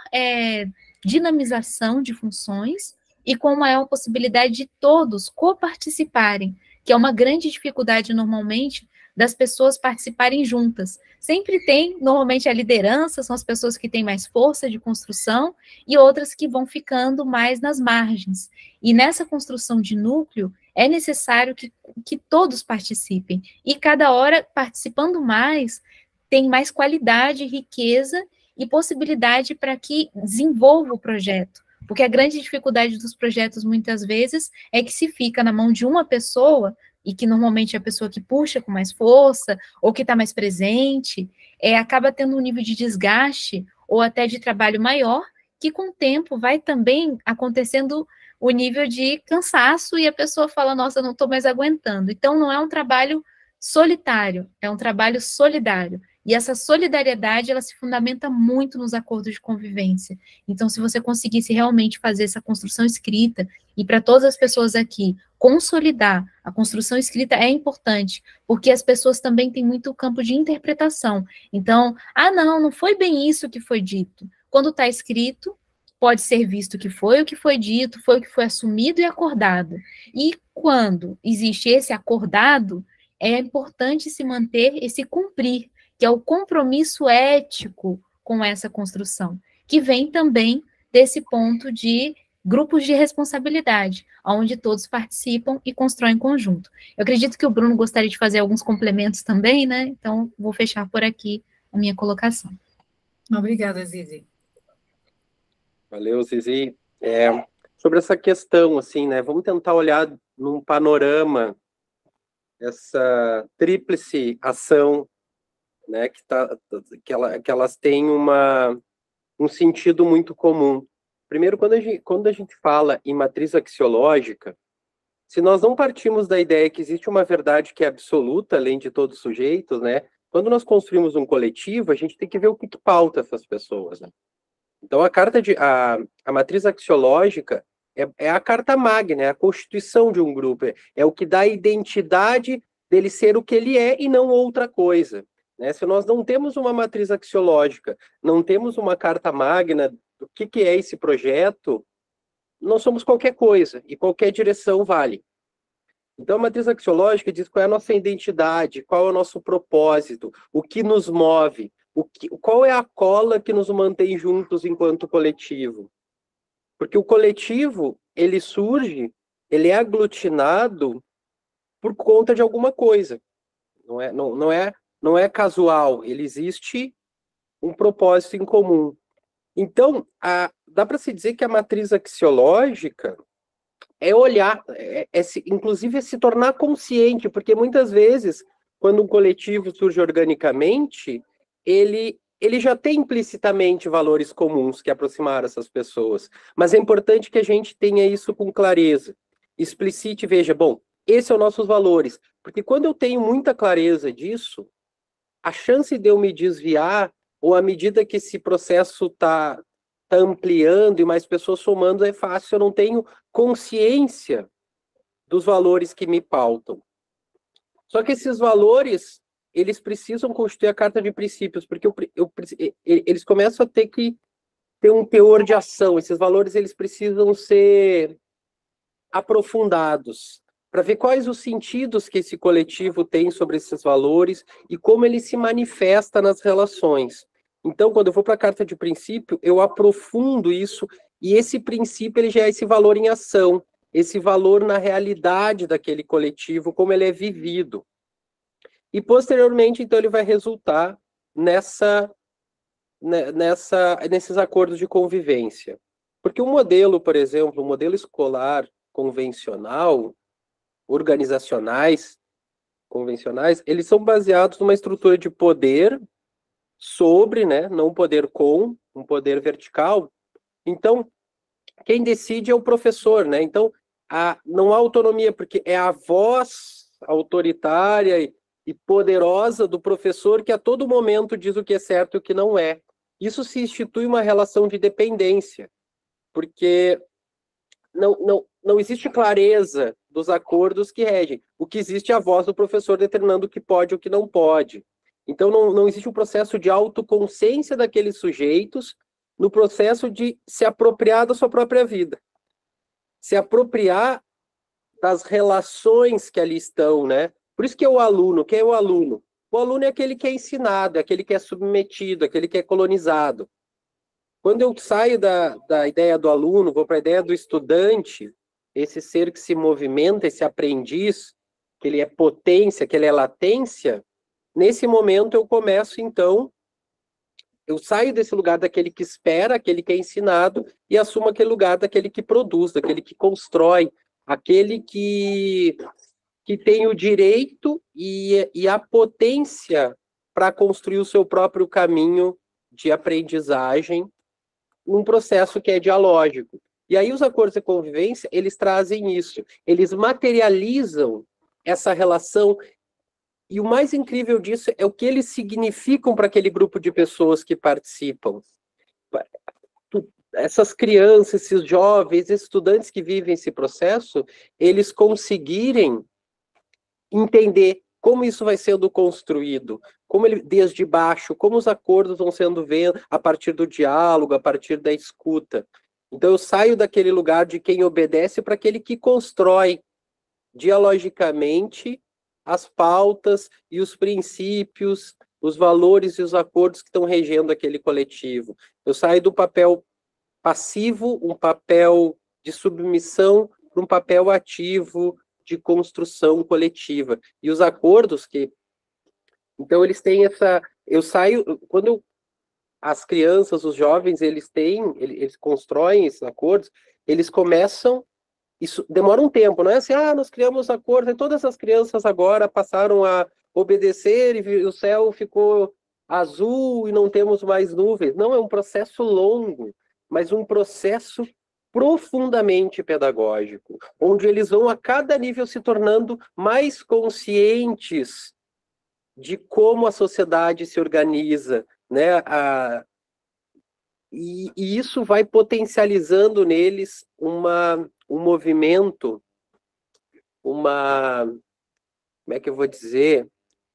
dinamização de funções e com maior possibilidade de todos coparticiparem, que é uma grande dificuldade, normalmente, das pessoas participarem juntas. Sempre tem, normalmente, a liderança, são as pessoas que têm mais força de construção, e outras que vão ficando mais nas margens. E nessa construção de núcleo, é necessário que todos participem. E cada hora, participando mais, tem mais qualidade, riqueza e possibilidade para que desenvolva o projeto. Porque a grande dificuldade dos projetos, muitas vezes, é que se fica na mão de uma pessoa, e que normalmente é a pessoa que puxa com mais força, ou que está mais presente, acaba tendo um nível de desgaste, ou até de trabalho maior, que com o tempo vai também acontecendo o nível de cansaço, e a pessoa fala, nossa, não estou mais aguentando. Então, não é um trabalho solitário, é um trabalho solidário. E essa solidariedade, ela se fundamenta muito nos acordos de convivência. Então, se você conseguisse realmente fazer essa construção escrita, e para todas as pessoas aqui, consolidar a construção escrita é importante, porque as pessoas também têm muito campo de interpretação. Então, não foi bem isso que foi dito. Quando está escrito, pode ser visto que foi o que foi dito, foi o que foi assumido e acordado. E quando existe esse acordado, é importante se manter esse cumprir, que é o compromisso ético com essa construção, que vem também desse ponto de grupos de responsabilidade, onde todos participam e constroem em conjunto. Eu acredito que o Bruno gostaria de fazer alguns complementos também, né? Então, vou fechar por aqui a minha colocação. Obrigada, Zizi. Valeu, Zizi. Sobre essa questão, assim, né? Vamos tentar olhar num panorama essa tríplice ação, né? Que elas têm um sentido muito comum. Primeiro, quando a gente fala em matriz axiológica, se nós não partimos da ideia que existe uma verdade que é absoluta, além de todos os sujeitos, né? Quando nós construímos um coletivo, a gente tem que ver o que pauta essas pessoas, né? Então, a matriz axiológica é a carta magna, é a constituição de um grupo, é o que dá a identidade dele ser o que ele é e não outra coisa, né? Se nós não temos uma matriz axiológica, não temos uma carta magna do que é esse projeto, nós somos qualquer coisa, e qualquer direção vale. Então, a matriz axiológica diz qual é a nossa identidade, qual é o nosso propósito, o que nos move, qual é a cola que nos mantém juntos enquanto coletivo. Porque o coletivo, ele surge, ele é aglutinado por conta de alguma coisa. Não é casual, ele existe um propósito em comum. Então, dá para se dizer que a matriz axiológica é olhar, inclusive é se tornar consciente, porque muitas vezes, quando um coletivo surge organicamente, ele já tem implicitamente valores comuns que aproximaram essas pessoas, mas é importante que a gente tenha isso com clareza, explicite e veja, bom, esses são nossos valores, porque quando eu tenho muita clareza disso, a chance de eu me desviar, ou à medida que esse processo está ampliando e mais pessoas somando, é fácil, eu não tenho consciência dos valores que me pautam. Só que esses valores, eles precisam constituir a carta de princípios, porque eles começam a ter que ter um teor de ação. Esses valores, eles precisam ser aprofundados, para ver quais os sentidos que esse coletivo tem sobre esses valores e como ele se manifesta nas relações. Então, quando eu vou para a carta de princípio, eu aprofundo isso, e esse princípio ele já é esse valor em ação, esse valor na realidade daquele coletivo, como ele é vivido. E, posteriormente, então, ele vai resultar nesses acordos de convivência. Porque o modelo, por exemplo, o modelo escolar convencional, organizacionais, convencionais, eles são baseados numa estrutura de poder sobre, né, não um poder com, um poder vertical. Então, quem decide é o professor, né? Então, não há autonomia, porque é a voz autoritária e poderosa do professor que a todo momento diz o que é certo e o que não é. Isso se institui uma relação de dependência, porque não existe clareza dos acordos que regem. O que existe é a voz do professor determinando o que pode e o que não pode. Então, não existe um processo de autoconsciência daqueles sujeitos no processo de se apropriar da sua própria vida. Se apropriar das relações que ali estão, né? Por isso que é o aluno. Quem é o aluno? O aluno é aquele que é ensinado, é aquele que é submetido, aquele que é colonizado. Quando eu saio da ideia do aluno, vou para a ideia do estudante, esse ser que se movimenta, esse aprendiz, que ele é potência, que ele é latência, nesse momento eu começo, então, eu saio desse lugar daquele que espera, aquele que é ensinado, e assumo aquele lugar daquele que produz, daquele que constrói, aquele que tem o direito e a potência para construir o seu próprio caminho de aprendizagem num processo que é dialógico. E aí os acordos de convivência, eles trazem isso, eles materializam essa relação E o mais incrível disso é o que eles significam para aquele grupo de pessoas que participam. Essas crianças, esses jovens, esses estudantes que vivem esse processo, eles conseguirem entender como isso vai sendo construído, como ele, desde baixo, como os acordos vão sendo feitos a partir do diálogo, a partir da escuta. Então eu saio daquele lugar de quem obedece para aquele que constrói dialogicamente as pautas e os princípios, os valores e os acordos que estão regendo aquele coletivo. Eu saio do papel passivo, um papel de submissão, para um papel ativo de construção coletiva. E os acordos que... Então, eles têm essa... Eu saio... Quando as crianças, os jovens, eles constroem esses acordos, eles começam... Isso demora um tempo, não é assim, nós criamos acordos, e todas as crianças agora passaram a obedecer e o céu ficou azul e não temos mais nuvens. Não, é um processo longo, mas um processo profundamente pedagógico, onde eles vão a cada nível se tornando mais conscientes de como a sociedade se organiza, né? E isso vai potencializando neles um movimento, como é que eu vou dizer,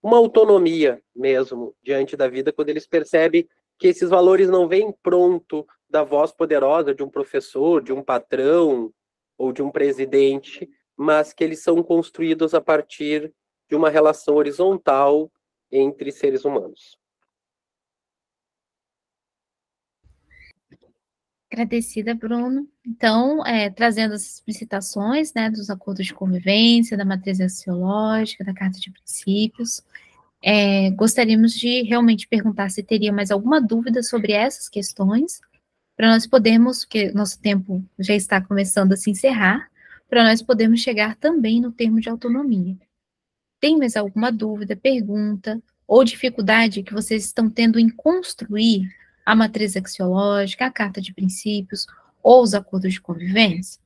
uma autonomia mesmo diante da vida, quando eles percebem que esses valores não vêm pronto da voz poderosa de um professor, de um patrão ou de um presidente, mas que eles são construídos a partir de uma relação horizontal entre seres humanos. Agradecida, Bruno. Então, trazendo as explicitações, né, dos acordos de convivência, da matriz axiológica, da carta de princípios, gostaríamos de realmente perguntar se teria mais alguma dúvida sobre essas questões, para nós podermos, porque nosso tempo já está começando a se encerrar, para nós podermos chegar também no termo de autonomia. Tem mais alguma dúvida, pergunta ou dificuldade que vocês estão tendo em construir a matriz axiológica, a carta de princípios ou os acordos de convivência?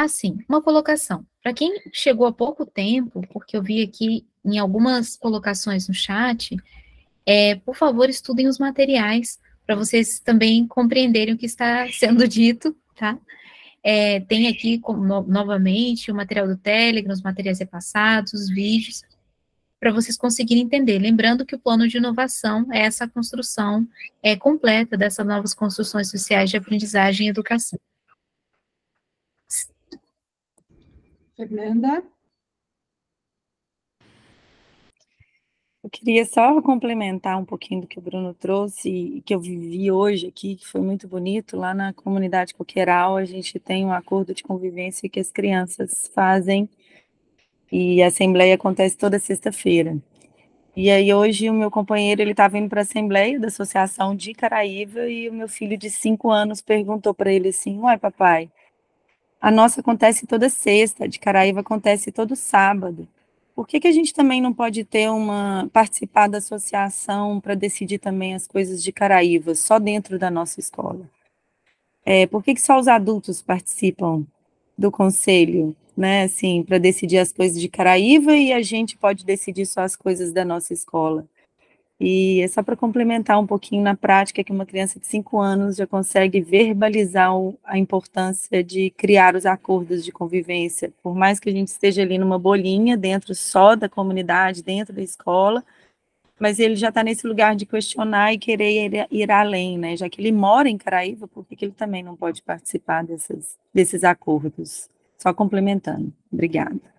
Sim, uma colocação. Para quem chegou há pouco tempo, porque eu vi aqui em algumas colocações no chat, por favor, estudem os materiais, para vocês também compreenderem o que está sendo dito, tá? Tem aqui, novamente, o material do Telegram, os materiais repassados, os vídeos, para vocês conseguirem entender. Lembrando que o plano de inovação é essa construção completa dessas novas construções sociais de aprendizagem e educação. Fernanda? Eu queria só complementar um pouquinho do que o Bruno trouxe e que eu vivi hoje aqui, que foi muito bonito. Lá na comunidade Coqueiral, a gente tem um acordo de convivência que as crianças fazem e a assembleia acontece toda sexta-feira. E aí hoje o meu companheiro, ele estava indo para a assembleia da Associação de Caraíva e o meu filho de 5 anos perguntou para ele assim, uai, papai, a nossa acontece toda sexta, a de Caraíva acontece todo sábado. Por que a gente também não pode participar da associação para decidir também as coisas de Caraíva, só dentro da nossa escola? Por que só os adultos participam do conselho, né, assim, para decidir as coisas de Caraíva e a gente pode decidir só as coisas da nossa escola? E é só para complementar um pouquinho na prática que uma criança de 5 anos já consegue verbalizar a importância de criar os acordos de convivência, por mais que a gente esteja ali numa bolinha, dentro só da comunidade, dentro da escola, mas ele já está nesse lugar de questionar e querer ir além, né? Já que ele mora em Caraíva, por que ele também não pode participar desses acordos? Só complementando. Obrigada.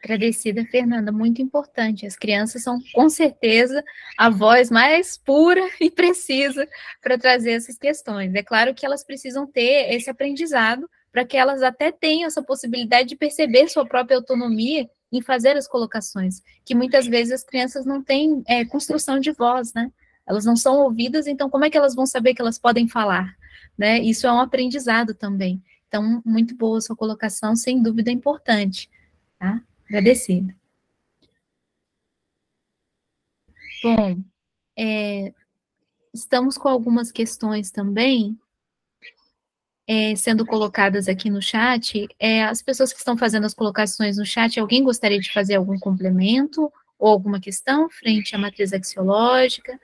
Agradecida, Fernanda, muito importante. As crianças são, com certeza, a voz mais pura e precisa para trazer essas questões. É claro que elas precisam ter esse aprendizado para que elas até tenham essa possibilidade de perceber sua própria autonomia em fazer as colocações, que muitas vezes as crianças não têm construção de voz, né? Elas não são ouvidas, então como é que elas vão saber que elas podem falar, né? Isso é um aprendizado também. Então, muito boa a sua colocação, sem dúvida importante, tá? Agradecida. Bom, estamos com algumas questões também sendo colocadas aqui no chat. As pessoas que estão fazendo as colocações no chat, alguém gostaria de fazer algum complemento ou alguma questão frente à matriz axiológica,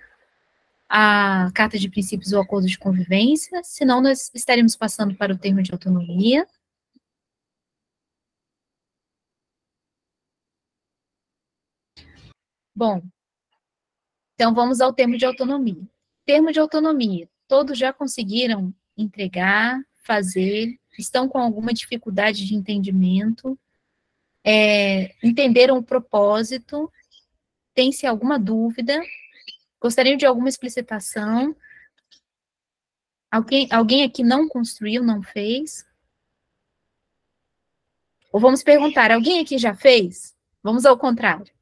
à carta de princípios ou acordo de convivência? Senão, nós estaremos passando para o termo de autonomia. Bom, então vamos ao termo de autonomia. Termo de autonomia, todos já conseguiram entregar, fazer, estão com alguma dificuldade de entendimento, entenderam o propósito, tem-se alguma dúvida, gostariam de alguma explicitação? Alguém aqui não construiu, não fez? Ou vamos perguntar, alguém aqui já fez? Vamos ao contrário.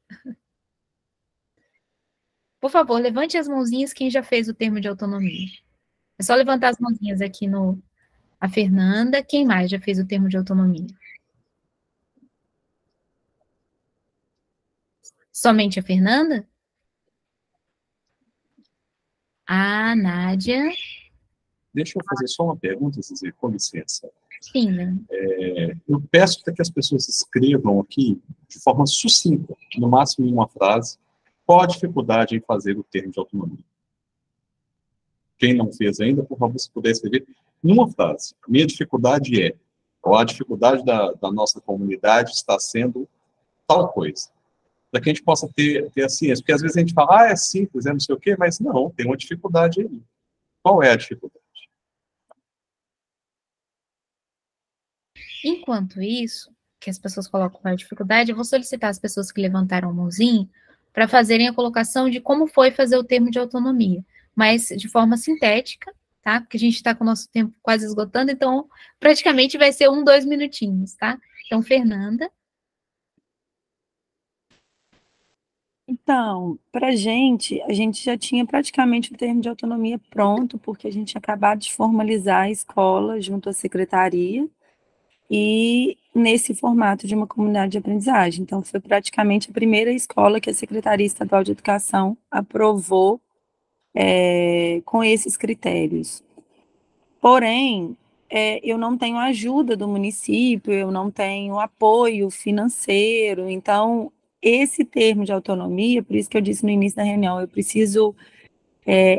Por favor, levante as mãozinhas quem já fez o termo de autonomia. É só levantar as mãozinhas aqui a Fernanda. Quem mais já fez o termo de autonomia? Somente a Fernanda? A Nádia. Deixa eu fazer só uma pergunta, Zizi, com licença. Sim, né? Eu peço para que as pessoas escrevam aqui de forma sucinta, no máximo em uma frase, qual a dificuldade em fazer o termo de autonomia. Quem não fez ainda, por favor, se puder escrever numa frase. A minha dificuldade ou a dificuldade da nossa comunidade está sendo tal coisa. Para que a gente possa ter a ciência. Porque às vezes a gente fala, é simples, não sei o quê, mas não, tem uma dificuldade aí. Qual é a dificuldade? Enquanto isso, que as pessoas colocam qual é a dificuldade, eu vou solicitar as pessoas que levantaram a mãozinha para fazerem a colocação de como foi fazer o termo de autonomia, mas de forma sintética, tá? Porque a gente está com o nosso tempo quase esgotando, então praticamente vai ser 2 minutinhos, tá? Então, Fernanda. Então, para a gente já tinha praticamente o termo de autonomia pronto, porque a gente tinha acabado de formalizar a escola junto à secretaria, e nesse formato de uma comunidade de aprendizagem. Então, foi praticamente a primeira escola que a Secretaria Estadual de Educação aprovou com esses critérios. Porém, eu não tenho ajuda do município, eu não tenho apoio financeiro, então, esse termo de autonomia, por isso que eu disse no início da reunião, eu preciso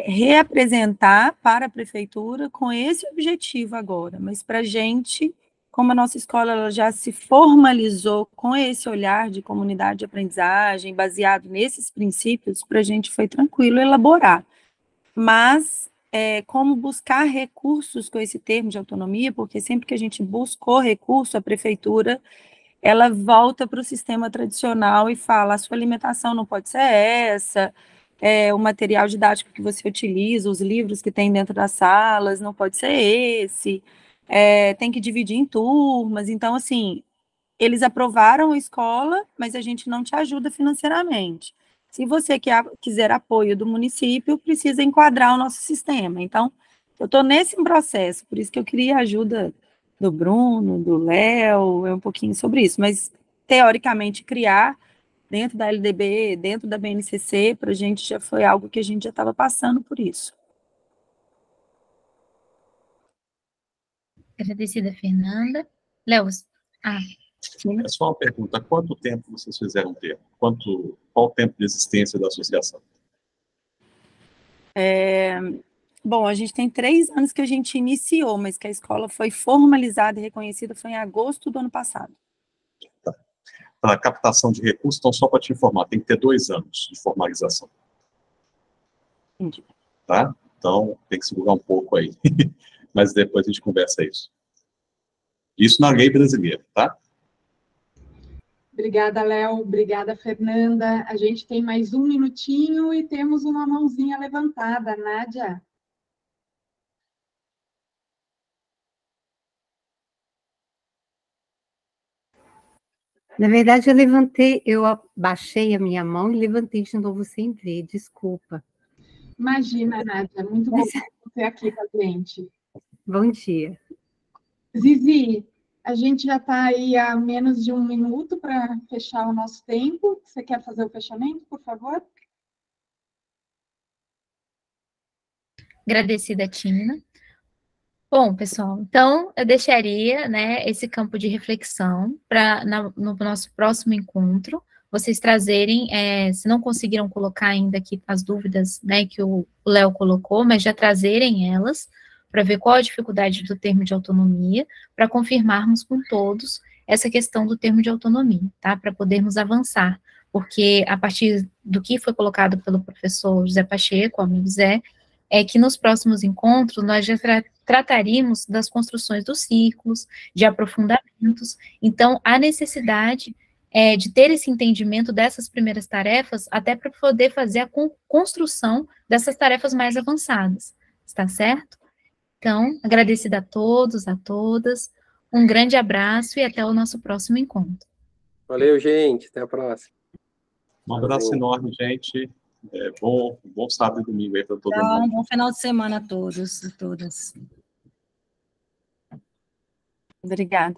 reapresentar para a prefeitura com esse objetivo agora, mas para a gente, como a nossa escola ela já se formalizou com esse olhar de comunidade de aprendizagem, baseado nesses princípios, para a gente foi tranquilo elaborar. Mas, como buscar recursos com esse termo de autonomia, porque sempre que a gente buscou recurso, a prefeitura, ela volta para o sistema tradicional e fala, a sua alimentação não pode ser essa, o material didático que você utiliza, os livros que tem dentro das salas, não pode ser esse, tem que dividir em turmas. Então, assim, eles aprovaram a escola, mas a gente não te ajuda financeiramente. Se você quiser apoio do município, precisa enquadrar o nosso sistema. Então, eu estou nesse processo, por isso que eu queria a ajuda do Bruno, do Léo, um pouquinho sobre isso, mas, teoricamente, criar dentro da LDB, dentro da BNCC, para a gente já foi algo que a gente já estava passando por isso. Agradecida, Fernanda. Léo, É só uma pergunta, quanto tempo vocês fizeram o termo? Qual o tempo de existência da associação? Bom, a gente tem 3 anos que a gente iniciou, mas que a escola foi formalizada e reconhecida foi em agosto do ano passado. Tá. Para a captação de recursos, então, só para te informar, tem que ter 2 anos de formalização. Entendi. Tá? Então, tem que segurar um pouco aí. Mas depois a gente conversa isso. Isso na lei brasileira, tá? Obrigada, Léo. Obrigada, Fernanda. A gente tem mais 1 minutinho e temos uma mãozinha levantada. Nádia? Na verdade, eu abaixei a minha mão e levantei de novo sem ver, desculpa. Imagina, Nádia, muito bom você aqui com a gente. Bom dia. Zizi, a gente já está aí há menos de 1 minuto para fechar o nosso tempo. Você quer fazer o fechamento, por favor? Agradecida, Tina. Bom, pessoal, então eu deixaria, né, esse campo de reflexão para no nosso próximo encontro, vocês trazerem, se não conseguiram colocar ainda aqui as dúvidas, né, que o Léo colocou, mas já trazerem elas, para ver qual a dificuldade do termo de autonomia, para confirmarmos com todos essa questão do termo de autonomia, tá? Para podermos avançar, porque a partir do que foi colocado pelo professor José Pacheco, amigo Zé, é que nos próximos encontros nós já trataríamos das construções dos círculos, de aprofundamentos, então a necessidade de ter esse entendimento dessas primeiras tarefas, até para poder fazer a construção dessas tarefas mais avançadas, está certo? Então, agradecida a todos, a todas, um grande abraço e até o nosso próximo encontro. Valeu, gente. Até a próxima. Um abraço enorme, gente. Bom sábado e domingo aí para todo Então, mundo. bom final de semana a todos e todas. Obrigada.